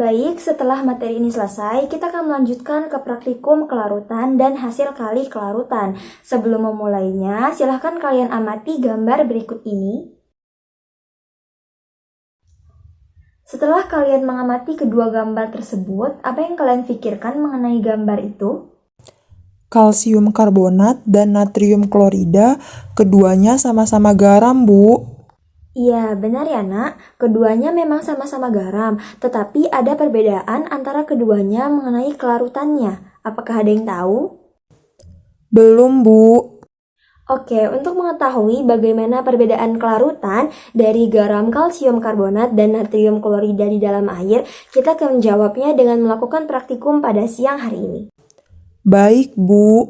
Baik, setelah materi ini selesai, kita akan melanjutkan ke praktikum kelarutan dan hasil kali kelarutan. Sebelum memulainya, silahkan kalian amati gambar berikut ini. Setelah kalian mengamati kedua gambar tersebut, apa yang kalian pikirkan mengenai gambar itu? Kalsium karbonat dan natrium klorida, keduanya sama-sama garam, Bu. Iya, benar ya nak. Keduanya memang sama-sama garam, tetapi ada perbedaan antara keduanya mengenai kelarutannya. Apakah ada yang tahu? Belum, Bu. Oke, untuk mengetahui bagaimana perbedaan kelarutan dari garam kalsium karbonat dan natrium klorida di dalam air, kita akan menjawabnya dengan melakukan praktikum pada siang hari ini. Baik, Bu.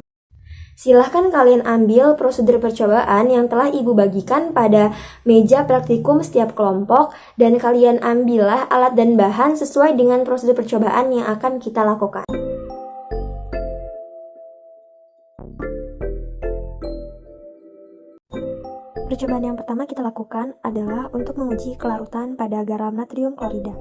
Silahkan kalian ambil prosedur percobaan yang telah Ibu bagikan pada meja praktikum setiap kelompok dan kalian ambillah alat dan bahan sesuai dengan prosedur percobaan yang akan kita lakukan. Percobaan yang pertama kita lakukan adalah untuk menguji kelarutan pada garam natrium klorida.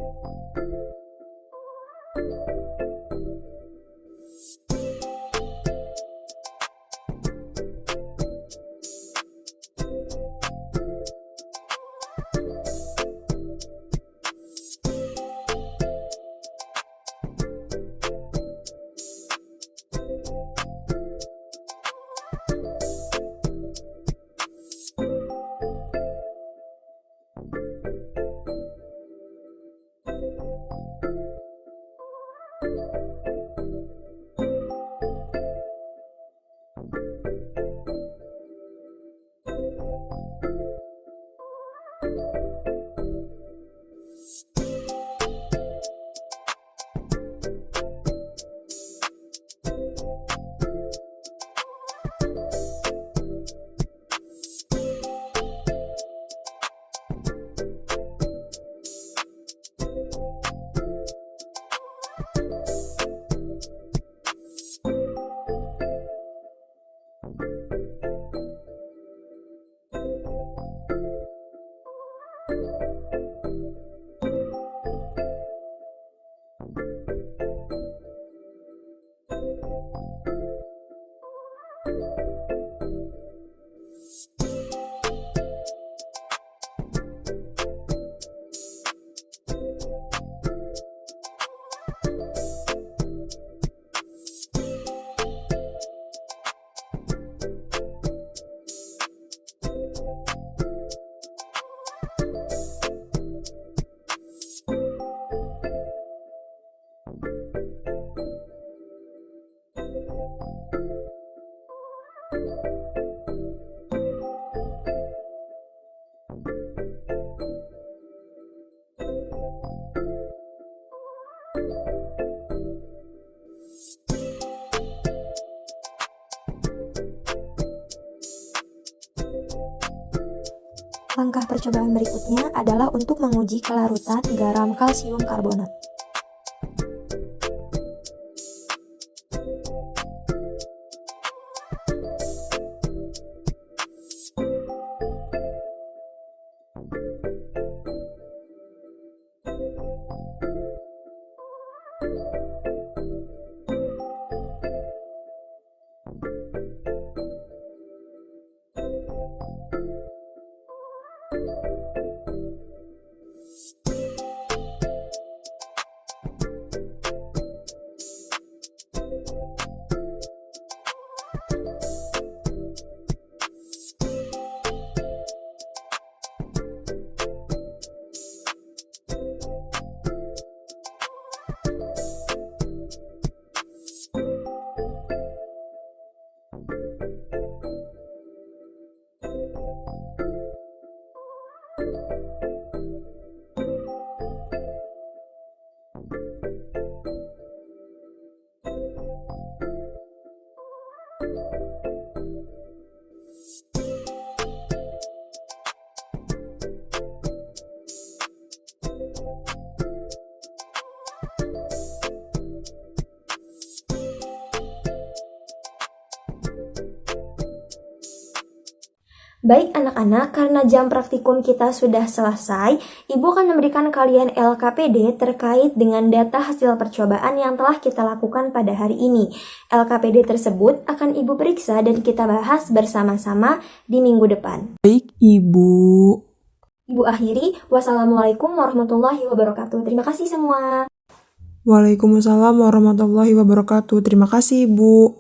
Langkah percobaan berikutnya adalah untuk menguji kelarutan garam kalsium karbonat. Baik anak-anak, karena jam praktikum kita sudah selesai, Ibu akan memberikan kalian LKPD terkait dengan data hasil percobaan yang telah kita lakukan pada hari ini. LKPD tersebut akan Ibu periksa dan kita bahas bersama-sama di minggu depan. Baik, Ibu. Ibu akhiri, wassalamualaikum warahmatullahi wabarakatuh. Terima kasih semua. Waalaikumsalam warahmatullahi wabarakatuh. Terima kasih, Ibu.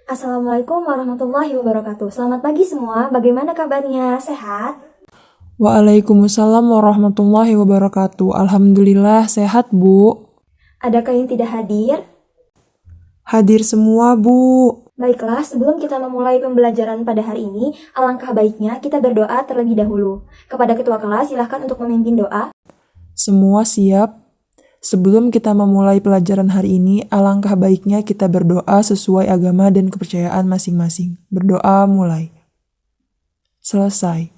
Assalamualaikum warahmatullahi wabarakatuh. Selamat pagi semua, bagaimana kabarnya? Sehat? Waalaikumsalam warahmatullahi wabarakatuh. Alhamdulillah sehat, Bu. Adakah yang tidak hadir? Hadir semua, Bu. Baiklah, sebelum kita memulai pembelajaran pada hari ini, alangkah baiknya kita berdoa terlebih dahulu. Kepada ketua kelas, silahkan untuk memimpin doa. Semua siap? Sebelum kita memulai pelajaran hari ini, alangkah baiknya kita berdoa sesuai agama dan kepercayaan masing-masing. Berdoa mulai. Selesai.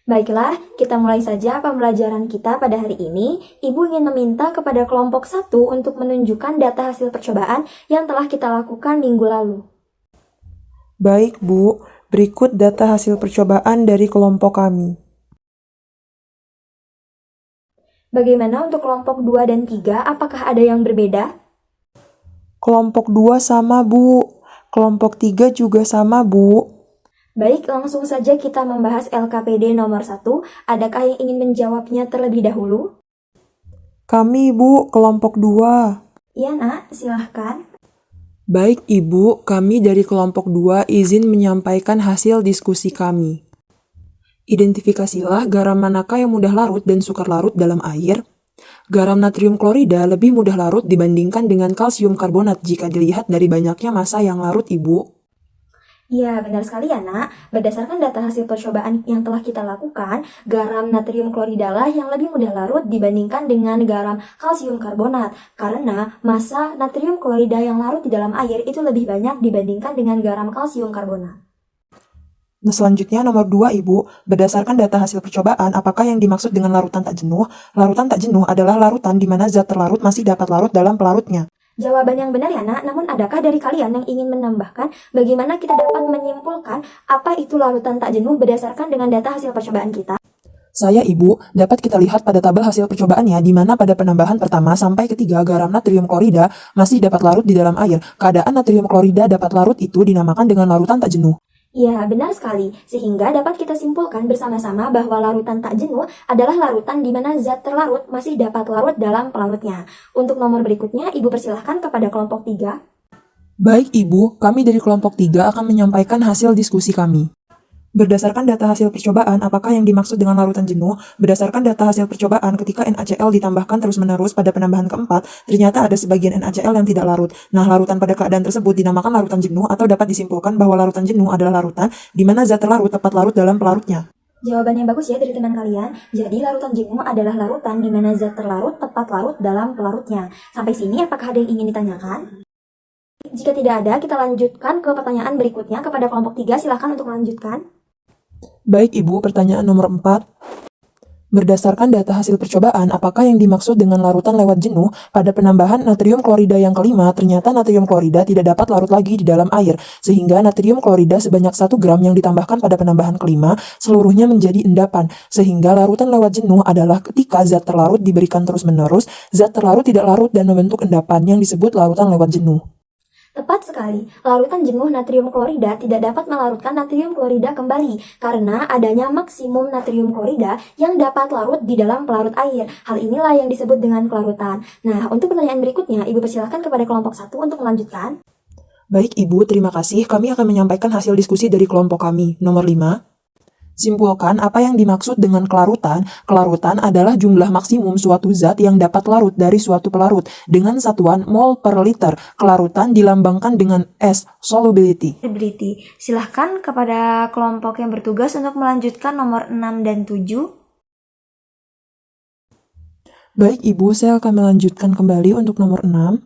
Baiklah, kita mulai saja pembelajaran kita pada hari ini. Ibu ingin meminta kepada kelompok 1 untuk menunjukkan data hasil percobaan yang telah kita lakukan minggu lalu. Baik, Bu. Berikut data hasil percobaan dari kelompok kami. Bagaimana untuk kelompok 2 dan 3? Apakah ada yang berbeda? Kelompok 2 sama, Bu. Kelompok 3 juga sama, Bu. Baik, langsung saja kita membahas LKPD nomor 1. Adakah yang ingin menjawabnya terlebih dahulu? Kami, Bu, kelompok 2. Iya, Nak, silahkan. Baik, Ibu, kami dari kelompok 2 izin menyampaikan hasil diskusi kami. Identifikasilah garam manakah yang mudah larut dan sukar larut dalam air. Garam natrium klorida lebih mudah larut dibandingkan dengan kalsium karbonat jika dilihat dari banyaknya massa yang larut, Ibu. Ya, benar sekali ya, Nak. Berdasarkan data hasil percobaan yang telah kita lakukan, garam natrium klorida lah yang lebih mudah larut dibandingkan dengan garam kalsium karbonat. Karena massa natrium klorida yang larut di dalam air itu lebih banyak dibandingkan dengan garam kalsium karbonat. Nah, selanjutnya nomor 2, Ibu. Berdasarkan data hasil percobaan, apakah yang dimaksud dengan larutan tak jenuh? Larutan tak jenuh adalah larutan di mana zat terlarut masih dapat larut dalam pelarutnya. Jawaban yang benar ya, Nak. Namun adakah dari kalian yang ingin menambahkan bagaimana kita dapat menyimpulkan apa itu larutan tak jenuh berdasarkan dengan data hasil percobaan kita? Saya, Ibu, dapat kita lihat pada tabel hasil percobaannya di mana pada penambahan pertama sampai ketiga garam natrium klorida masih dapat larut di dalam air. Keadaan natrium klorida dapat larut itu dinamakan dengan larutan tak jenuh. Ya, benar sekali. Sehingga dapat kita simpulkan bersama-sama bahwa larutan tak jenuh adalah larutan di mana zat terlarut masih dapat larut dalam pelarutnya. Untuk nomor berikutnya, Ibu persilahkan kepada kelompok 3. Baik, Ibu, kami dari kelompok 3 akan menyampaikan hasil diskusi kami. Berdasarkan data hasil percobaan, apakah yang dimaksud dengan larutan jenuh? Berdasarkan data hasil percobaan, ketika NaCl ditambahkan terus-menerus pada penambahan keempat, ternyata ada sebagian NaCl yang tidak larut. Nah, larutan pada keadaan tersebut dinamakan larutan jenuh atau dapat disimpulkan bahwa larutan jenuh adalah larutan di mana zat terlarut tepat larut dalam pelarutnya. Jawaban yang bagus ya dari teman kalian. Jadi larutan jenuh adalah larutan di mana zat terlarut tepat larut dalam pelarutnya. Sampai sini apakah ada yang ingin ditanyakan? Jika tidak ada, kita lanjutkan ke pertanyaan berikutnya kepada kelompok 3. Silakan untuk melanjutkan. Baik, Ibu, pertanyaan nomor 4. Berdasarkan data hasil percobaan, apakah yang dimaksud dengan larutan lewat jenuh? Pada penambahan natrium klorida yang kelima, ternyata natrium klorida tidak dapat larut lagi di dalam air, sehingga natrium klorida sebanyak 1 gram yang ditambahkan pada penambahan kelima, seluruhnya menjadi endapan. Sehingga larutan lewat jenuh adalah ketika zat terlarut diberikan terus-menerus, zat terlarut tidak larut dan membentuk endapan yang disebut larutan lewat jenuh. Tepat sekali, larutan jenuh natrium klorida tidak dapat melarutkan natrium klorida kembali karena adanya maksimum natrium klorida yang dapat larut di dalam pelarut air. Hal inilah yang disebut dengan kelarutan. Nah, untuk pertanyaan berikutnya, Ibu persilahkan kepada kelompok 1 untuk melanjutkan. Baik, Ibu, terima kasih. Kami akan menyampaikan hasil diskusi dari kelompok kami. Nomor 5. Simpulkan apa yang dimaksud dengan kelarutan. Kelarutan adalah jumlah maksimum suatu zat yang dapat larut dari suatu pelarut dengan satuan mol per liter. Kelarutan dilambangkan dengan S, solubility. Silahkan kepada kelompok yang bertugas untuk melanjutkan nomor 6 dan 7. Baik, Ibu, saya akan melanjutkan kembali untuk nomor 6.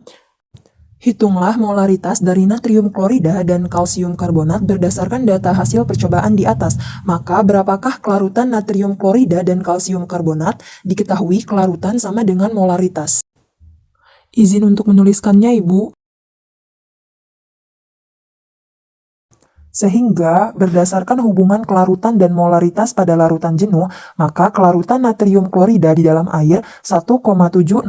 Hitunglah molaritas dari natrium klorida dan kalsium karbonat berdasarkan data hasil percobaan di atas. Maka berapakah kelarutan natrium klorida dan kalsium karbonat? Diketahui kelarutan sama dengan molaritas. Izin untuk menuliskannya, Ibu. Sehingga berdasarkan hubungan kelarutan dan molaritas pada larutan jenuh, maka kelarutan natrium klorida di dalam air 1,7067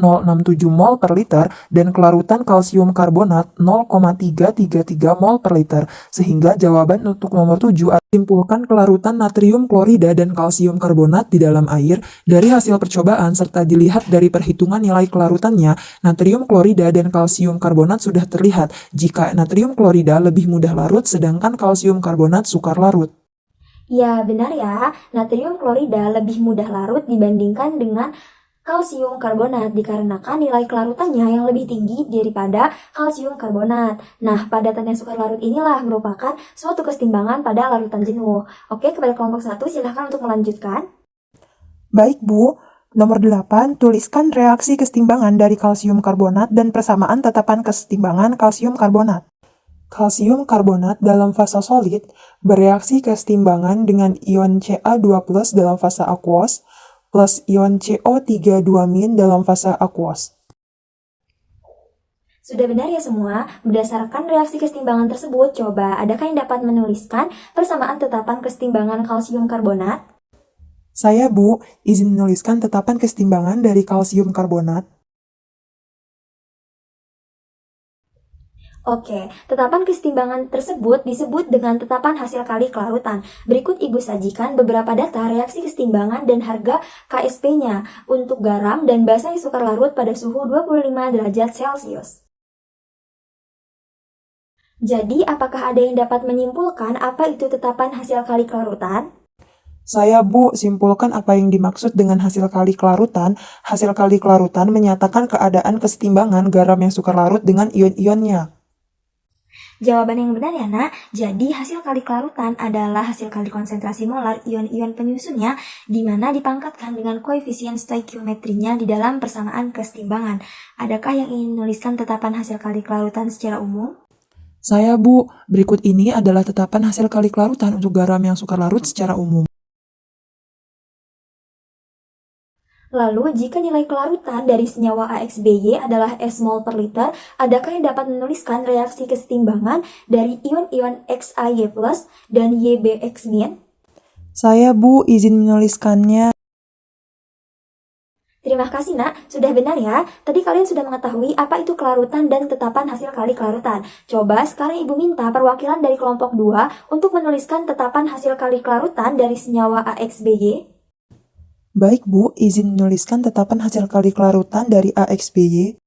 mol per liter dan kelarutan kalsium karbonat 0,333 mol per liter. Sehingga jawaban untuk nomor 7 simpulkan kelarutan natrium klorida dan kalsium karbonat di dalam air dari hasil percobaan serta dilihat dari perhitungan nilai kelarutannya, natrium klorida dan kalsium karbonat sudah terlihat jika natrium klorida lebih mudah larut sedangkan kalsium karbonat sukar larut. Ya, benar ya. Natrium klorida lebih mudah larut dibandingkan dengan kalsium karbonat dikarenakan nilai kelarutannya yang lebih tinggi daripada kalsium karbonat. Nah, padatan yang sukar larut inilah merupakan suatu kesetimbangan pada larutan jenuh. Oke, kepada kelompok 1 silahkan untuk melanjutkan. Baik, Bu. Nomor 8, tuliskan reaksi kesetimbangan dari kalsium karbonat dan persamaan tetapan kesetimbangan kalsium karbonat. Kalsium karbonat dalam fase solid bereaksi kesetimbangan dengan ion Ca2+ dalam fase aquos plus ion CO32- dalam fase aquos. Sudah benar ya semua? Berdasarkan reaksi kesetimbangan tersebut, coba adakah yang dapat menuliskan persamaan tetapan kesetimbangan kalsium karbonat? Saya, Bu, izin menuliskan tetapan kesetimbangan dari kalsium karbonat. Oke, tetapan kesetimbangan tersebut disebut dengan tetapan hasil kali kelarutan. Berikut Ibu sajikan beberapa data reaksi kesetimbangan dan harga KSP-nya untuk garam dan basa yang sukar larut pada suhu 25 derajat Celcius. Jadi, apakah ada yang dapat menyimpulkan apa itu tetapan hasil kali kelarutan? Saya, Bu, simpulkan apa yang dimaksud dengan hasil kali kelarutan. Hasil kali kelarutan menyatakan keadaan kesetimbangan garam yang sukar larut dengan ion-ionnya. Jawaban yang benar ya, Nak. Jadi, hasil kali kelarutan adalah hasil kali konsentrasi molar ion-ion penyusunnya, di mana dipangkatkan dengan koefisien stoikiometrinya di dalam persamaan kesetimbangan. Adakah yang ingin menuliskan tetapan hasil kali kelarutan secara umum? Saya, Bu, berikut ini adalah tetapan hasil kali kelarutan untuk garam yang sukar larut secara umum. Lalu, jika nilai kelarutan dari senyawa AXBY adalah S mol per liter, adakah yang dapat menuliskan reaksi kesetimbangan dari ion-ion XAY+ dan YBX-. Saya, Bu, izin menuliskannya. Terima kasih, Nak. Sudah benar ya. Tadi kalian sudah mengetahui apa itu kelarutan dan tetapan hasil kali kelarutan. Coba sekarang Ibu minta perwakilan dari kelompok 2 untuk menuliskan tetapan hasil kali kelarutan dari senyawa AXBY. Baik, Bu, izin menuliskan tetapan hasil kali kelarutan dari AXBY.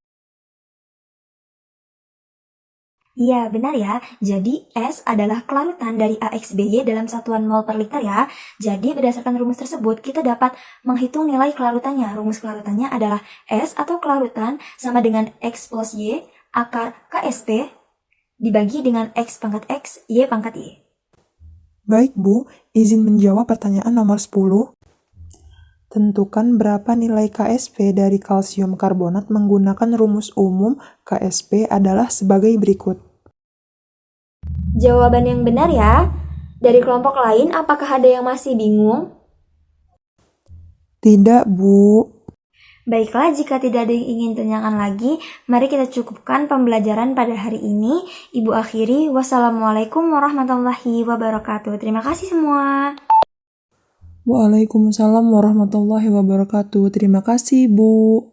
Iya, benar ya. Jadi, S adalah kelarutan dari AXBY dalam satuan mol per liter ya. Jadi, berdasarkan rumus tersebut, kita dapat menghitung nilai kelarutannya. Rumus kelarutannya adalah S atau kelarutan sama dengan X plus Y akar KSP dibagi dengan X pangkat X, Y pangkat Y. Baik, Bu, izin menjawab pertanyaan nomor 10. Tentukan berapa nilai KSP dari kalsium karbonat menggunakan rumus umum KSP adalah sebagai berikut. Jawaban yang benar ya. Dari kelompok lain, apakah ada yang masih bingung? Tidak, Bu. Baiklah, jika tidak ada yang ingin tanyakan lagi, mari kita cukupkan pembelajaran pada hari ini. Ibu akhiri, wassalamualaikum warahmatullahi wabarakatuh. Terima kasih semua. Waalaikumsalam warahmatullahi wabarakatuh. Terima kasih, Bu.